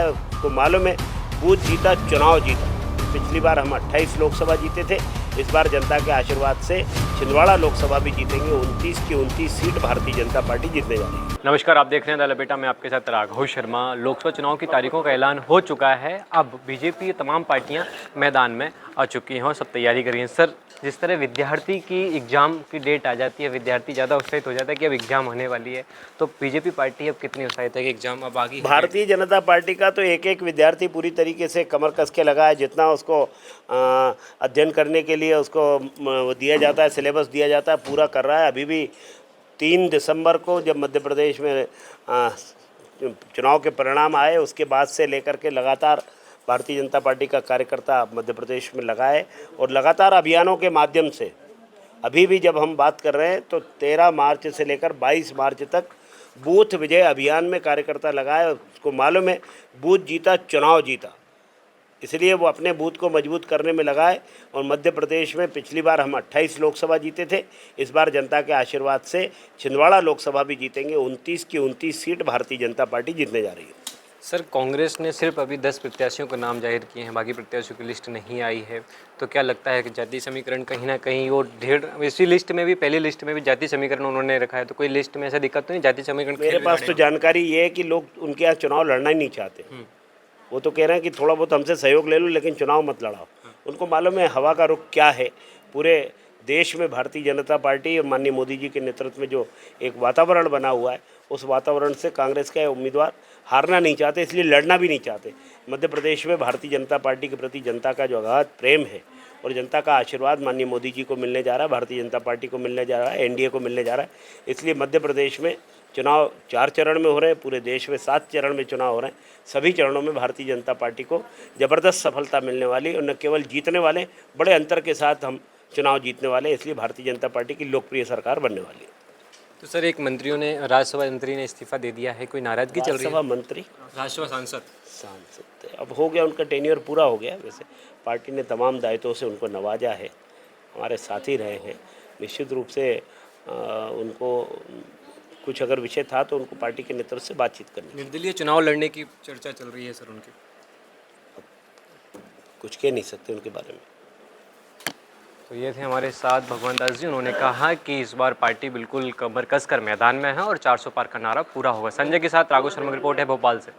उसको मालूम है बूथ जीता चुनाव जीता। पिछली बार हम 28 लोकसभा जीते थे, इस बार जनता के आशीर्वाद से छिंदवाड़ा लोकसभा भी जीतेंगे। 29 की 29 सीट भारतीय जनता पार्टी जीतने जा रही है। नमस्कार, आप देख रहे हैं द लपेटा में आपके साथ राघव शर्मा। लोकसभा चुनाव की तारीखों का ऐलान हो चुका है। अब बीजेपी तमाम पार्टियां मैदान में आ चुकी हैं और सब तैयारी कर रही हैं। सर, जिस तरह विद्यार्थी की एग्ज़ाम की डेट आ जाती है, विद्यार्थी ज़्यादा उत्साहित हो जाता है कि अब एग्ज़ाम होने वाली है, तो बीजेपी पार्टी अब कितनी उत्साहित है कि एग्ज़ाम अब आगे? भारतीय जनता पार्टी का तो एक एक विद्यार्थी पूरी तरीके से कमर कस के लगा है। जितना उसको अध्ययन करने के लिए उसको दिया जाता है, सिलेबस दिया जाता है, पूरा कर रहा है। अभी भी 3 दिसंबर को जब मध्य प्रदेश में चुनाव के परिणाम आए, उसके बाद से लेकर के लगातार भारतीय जनता पार्टी का कार्यकर्ता मध्य प्रदेश में लगा है और लगातार अभियानों के माध्यम से अभी भी जब हम बात कर रहे हैं तो 13 मार्च से लेकर 22 मार्च तक बूथ विजय अभियान में कार्यकर्ता लगाए। उसको मालूम है बूथ जीता चुनाव जीता, इसलिए वो अपने बूथ को मजबूत करने में लगाए। और मध्य प्रदेश में पिछली बार हम 28 लोकसभा जीते थे, इस बार जनता के आशीर्वाद से छिंदवाड़ा लोकसभा भी जीतेंगे। 29 की 29 सीट भारतीय जनता पार्टी जीतने जा रही है। सर, कांग्रेस ने सिर्फ अभी 10 प्रत्याशियों का नाम जाहिर किए हैं, बाकी प्रत्याशियों की लिस्ट नहीं आई है, तो क्या लगता है कि जातीय समीकरण कहीं ना कहीं वो इसी लिस्ट में भी, पहली लिस्ट में भी जातीय समीकरण उन्होंने रखा है, तो कोई लिस्ट में ऐसा दिक्कत तो नहीं जातीय समीकरण? मेरे पास तो जानकारी ये है कि लोग उनके यहाँ चुनाव लड़ना ही नहीं चाहते। वो तो कह रहे हैं कि थोड़ा बहुत हमसे सहयोग ले लो लेकिन चुनाव मत लड़ाओ। उनको मालूम है हवा का रुख क्या है। पूरे देश में भारतीय जनता पार्टी और माननीय मोदी जी के नेतृत्व में जो एक वातावरण बना हुआ है, उस वातावरण से कांग्रेस के उम्मीदवार हारना नहीं चाहते, इसलिए लड़ना भी नहीं चाहते। मध्य प्रदेश में भारतीय जनता पार्टी के प्रति जनता का जो अगाध प्रेम है और जनता का आशीर्वाद माननीय मोदी जी को मिलने जा रहा है, भारतीय जनता पार्टी को मिलने जा रहा है, एनडीए को मिलने जा रहा है। इसलिए मध्य प्रदेश में चुनाव 4 चरण में हो रहे हैं, पूरे देश में 7 चरण में चुनाव हो रहे हैं। सभी चरणों में भारतीय जनता पार्टी को ज़बरदस्त सफलता मिलने वाली और न केवल जीतने वाले, बड़े अंतर के साथ हम चुनाव जीतने वाले, इसलिए भारतीय जनता पार्टी की लोकप्रिय सरकार बनने वाली है। तो सर, एक मंत्रियों ने, राज्यसभा मंत्री ने इस्तीफा दे दिया है, कोई नाराजगी चल रही है? राज्यसभा मंत्री, राज्यसभा सांसद अब हो गया, उनका टेन्योर पूरा हो गया। वैसे पार्टी ने तमाम दायित्वों से उनको नवाजा है, हमारे साथ ही रहे हैं। निश्चित रूप से उनको कुछ अगर विषय था तो उनको पार्टी के नेतृत्व से बातचीत करनी। निर्दलीय चुनाव लड़ने की चर्चा चल रही है सर उनकी। कुछ कह नहीं सकते उनके बारे में। तो ये थे हमारे साथ भगवान दास जी। उन्होंने कहा कि इस बार पार्टी बिल्कुल कमर कस कर मैदान में है और 400 पार का नारा पूरा होगा। संजय के साथ राघव शर्मा की रिपोर्ट है भोपाल से।